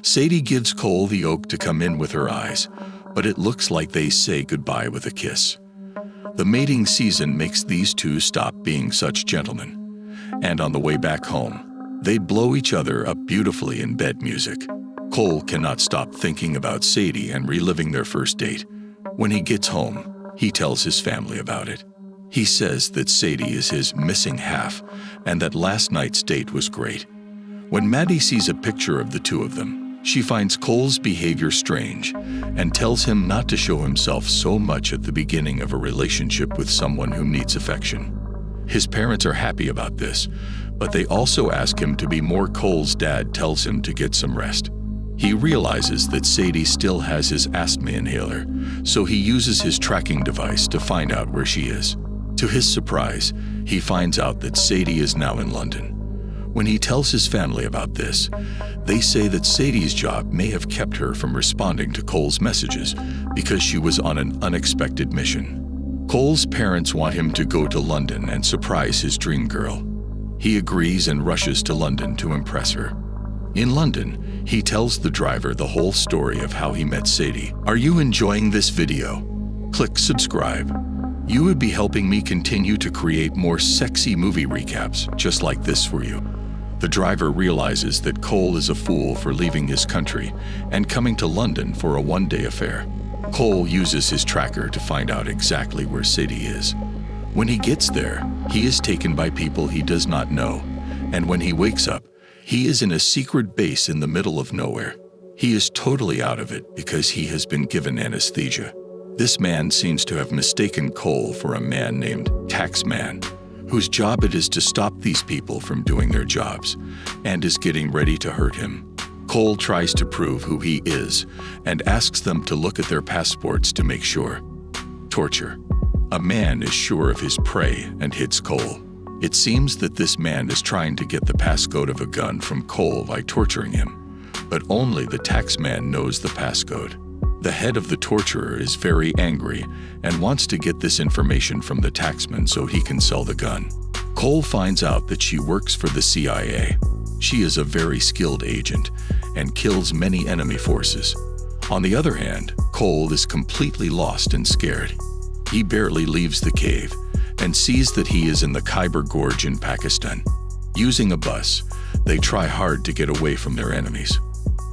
Sadie gives Cole the oak to come in with her eyes, but it looks like they say goodbye with a kiss. The mating season makes these two stop being such gentlemen, and on the way back home, they blow each other up beautifully in bed music. Cole cannot stop thinking about Sadie and reliving their first date. When he gets home, he tells his family about it. He says that Sadie is his missing half and that last night's date was great. When Maddie sees a picture of the two of them, she finds Cole's behavior strange and tells him not to show himself so much at the beginning of a relationship with someone who needs affection. His parents are happy about this, but they also ask him to be more. Cole's dad tells him to get some rest. He realizes that Sadie still has his asthma inhaler, so he uses his tracking device to find out where she is. To his surprise, he finds out that Sadie is now in London. When he tells his family about this, they say that Sadie's job may have kept her from responding to Cole's messages because she was on an unexpected mission. Cole's parents want him to go to London and surprise his dream girl. He agrees and rushes to London to impress her. In London, he tells the driver the whole story of how he met Sadie. Are you enjoying this video? Click subscribe. You would be helping me continue to create more sexy movie recaps just like this for you. The driver realizes that Cole is a fool for leaving his country and coming to London for a one-day affair. Cole uses his tracker to find out exactly where Sadie is. When he gets there, he is taken by people he does not know, and when he wakes up, he is in a secret base in the middle of nowhere. He is totally out of it because he has been given anesthesia. This man seems to have mistaken Cole for a man named Taxman, whose job it is to stop these people from doing their jobs, and is getting ready to hurt him. Cole tries to prove who he is and asks them to look at their passports to make sure. Torture. A man is sure of his prey and hits Cole. It seems that this man is trying to get the passcode of a gun from Cole by torturing him, but only the taxman knows the passcode. The head of the torturer is very angry and wants to get this information from the taxman so he can sell the gun. Cole finds out that she works for the CIA. She is a very skilled agent and kills many enemy forces. On the other hand, Cole is completely lost and scared. He barely leaves the cave and sees that he is in the Khyber Gorge in Pakistan. Using a bus, they try hard to get away from their enemies.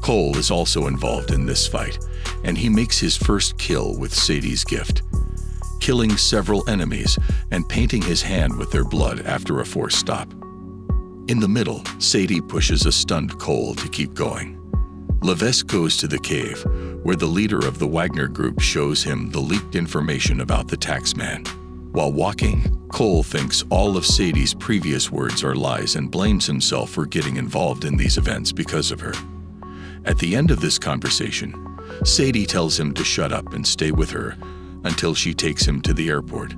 Cole is also involved in this fight, and he makes his first kill with Sadie's gift, killing several enemies and painting his hand with their blood after a forced stop. In the middle, Sadie pushes a stunned Cole to keep going. Levesque goes to the cave, where the leader of the Wagner group shows him the leaked information about the taxman. While walking, Cole thinks all of Sadie's previous words are lies and blames himself for getting involved in these events because of her. At the end of this conversation, Sadie tells him to shut up and stay with her until she takes him to the airport,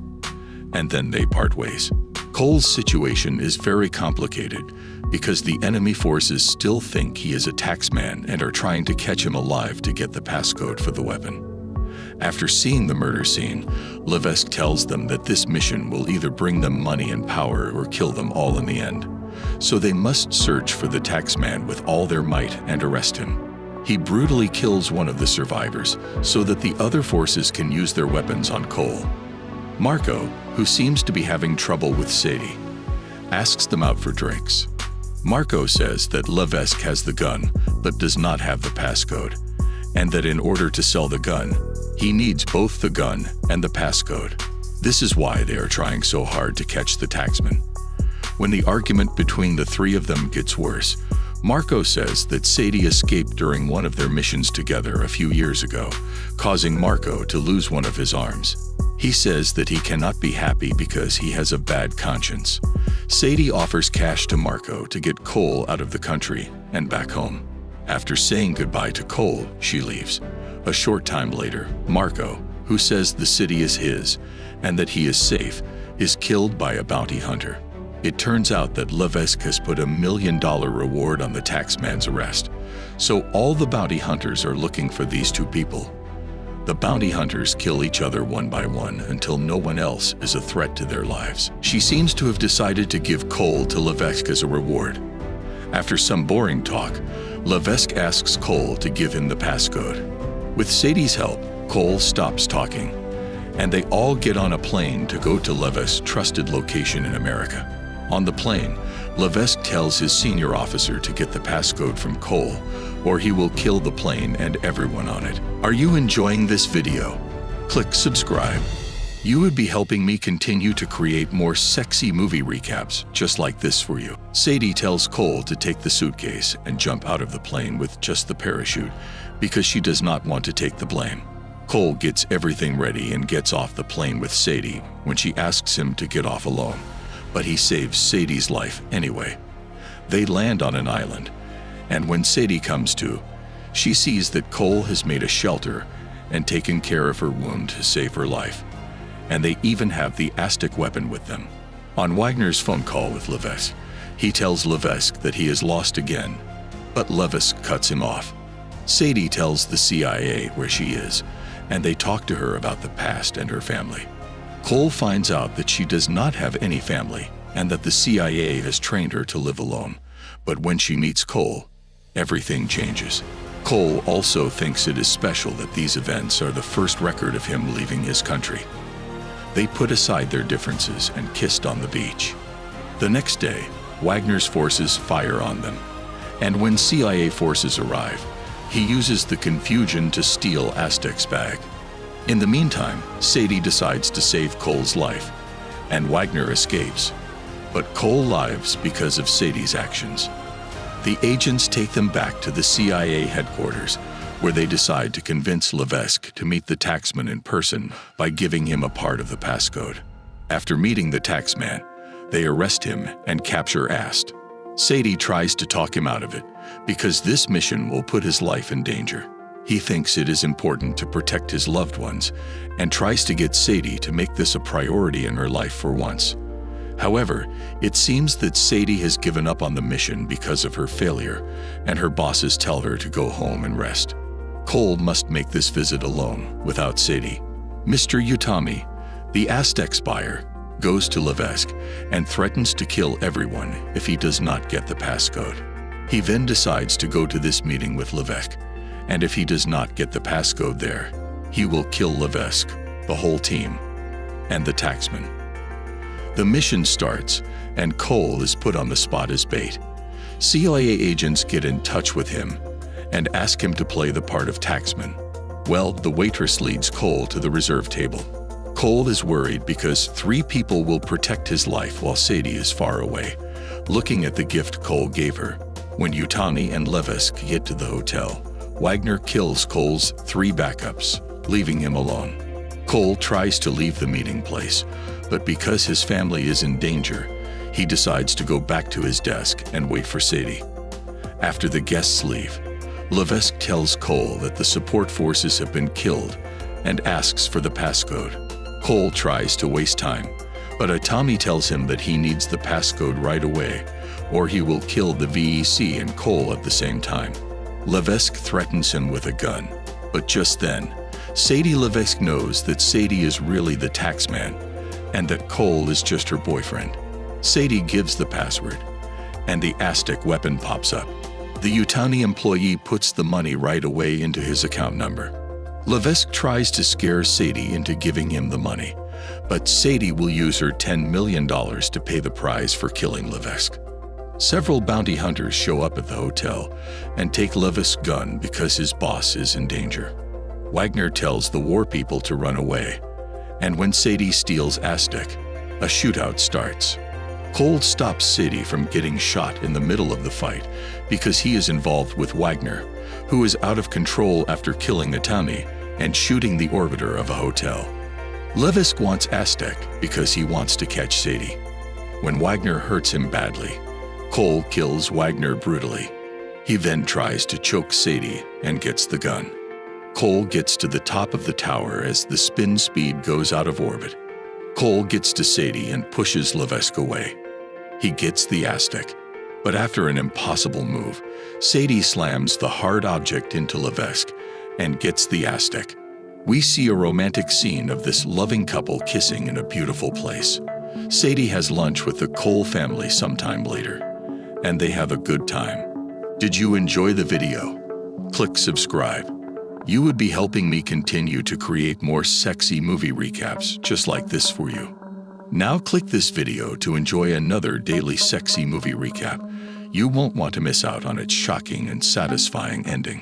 and then they part ways. Cole's situation is very complicated because the enemy forces still think he is a taxman and are trying to catch him alive to get the passcode for the weapon. After seeing the murder scene, Levesque tells them that this mission will either bring them money and power or kill them all in the end. So they must search for the taxman with all their might and arrest him. He brutally kills one of the survivors so that the other forces can use their weapons on Cole. Marco, who seems to be having trouble with Sadie, asks them out for drinks. Marco says that Levesque has the gun but does not have the passcode, and that in order to sell the gun, he needs both the gun and the passcode. This is why they are trying so hard to catch the taxman. When the argument between the three of them gets worse, Marco says that Sadie escaped during one of their missions together a few years ago, causing Marco to lose one of his arms. He says that he cannot be happy because he has a bad conscience. Sadie offers cash to Marco to get Cole out of the country and back home. After saying goodbye to Cole, she leaves. A short time later, Marco, who says the city is his and that he is safe, is killed by a bounty hunter. It turns out that Levesque has put $1 million reward on the taxman's arrest, so all the bounty hunters are looking for these two people. The bounty hunters kill each other one by one until no one else is a threat to their lives. She seems to have decided to give Cole to Levesque as a reward. After some boring talk, Levesque asks Cole to give him the passcode. With Sadie's help, Cole stops talking, and they all get on a plane to go to Levesque's trusted location in America. On the plane, Levesque tells his senior officer to get the passcode from Cole, or he will kill the plane and everyone on it. Are you enjoying this video? Click subscribe. You would be helping me continue to create more sexy movie recaps just like this for you. Sadie tells Cole to take the suitcase and jump out of the plane with just the parachute because she does not want to take the blame. Cole gets everything ready and gets off the plane with Sadie when she asks him to get off alone, but he saves Sadie's life anyway. They land on an island, and when Sadie comes to, she sees that Cole has made a shelter and taken care of her wound to save her life. And they even have the Aztec weapon with them. On Wagner's phone call with Levesque, he tells Levesque that he is lost again, but Levesque cuts him off. Sadie tells the CIA where she is, and they talk to her about the past and her family. Cole finds out that she does not have any family and that the CIA has trained her to live alone. But when she meets Cole, everything changes. Cole also thinks it is special that these events are the first record of him leaving his country. They put aside their differences and kissed on the beach. The next day, Wagner's forces fire on them, and when CIA forces arrive, he uses the confusion to steal Aztec's bag. In the meantime, Sadie decides to save Cole's life, and Wagner escapes. But Cole lives because of Sadie's actions. The agents take them back to the CIA headquarters, where they decide to convince Levesque to meet the taxman in person by giving him a part of the passcode. After meeting the taxman, they arrest him and capture Ast. Sadie tries to talk him out of it, because this mission will put his life in danger. He thinks it is important to protect his loved ones, and tries to get Sadie to make this a priority in her life for once. However, it seems that Sadie has given up on the mission because of her failure, and her bosses tell her to go home and rest. Cole must make this visit alone, without Sadie. Mr. Utami, the Aztec buyer, goes to Levesque and threatens to kill everyone if he does not get the passcode. He then decides to go to this meeting with Levesque, and if he does not get the passcode there, he will kill Levesque, the whole team, and the taxman. The mission starts, and Cole is put on the spot as bait. CIA agents get in touch with him and ask him to play the part of taxman. Well, the waitress leads Cole to the reserve table. Cole is worried because 3 people will protect his life while Sadie is far away, looking at the gift Cole gave her. When Utani and Levesque get to the hotel, Wagner kills Cole's 3 backups, leaving him alone. Cole tries to leave the meeting place, but because his family is in danger, he decides to go back to his desk and wait for Sadie. After the guests leave, Levesque tells Cole that the support forces have been killed and asks for the passcode. Cole tries to waste time, but Utami tells him that he needs the passcode right away, or he will kill the VEC and Cole at the same time. Levesque threatens him with a gun, but just then, Sadie Levesque knows that Sadie is really the taxman and that Cole is just her boyfriend. Sadie gives the password, and the Aztec weapon pops up. The Utani employee puts the money right away into his account number. Levesque tries to scare Sadie into giving him the money, but Sadie will use her $10 million to pay the price for killing Levesque. Several bounty hunters show up at the hotel and take Levesque's gun because his boss is in danger. Wagner tells the war people to run away, and when Sadie steals Aztec, a shootout starts. Cole stops Sadie from getting shot in the middle of the fight because he is involved with Wagner, who is out of control after killing Utami and shooting the orbiter of a hotel. Levesque wants Aztec because he wants to catch Sadie. When Wagner hurts him badly, Cole kills Wagner brutally. He then tries to choke Sadie and gets the gun. Cole gets to the top of the tower as the spin speed goes out of orbit. Cole gets to Sadie and pushes Levesque away. He gets the Aztec, but after an impossible move, Sadie slams the hard object into Levesque and gets the Aztec. We see a romantic scene of this loving couple kissing in a beautiful place. Sadie has lunch with the Cole family sometime later, and they have a good time. Did you enjoy the video? Click subscribe. You would be helping me continue to create more sexy movie recaps just like this for you. Now click this video to enjoy another daily sexy movie recap. You won't want to miss out on its shocking and satisfying ending.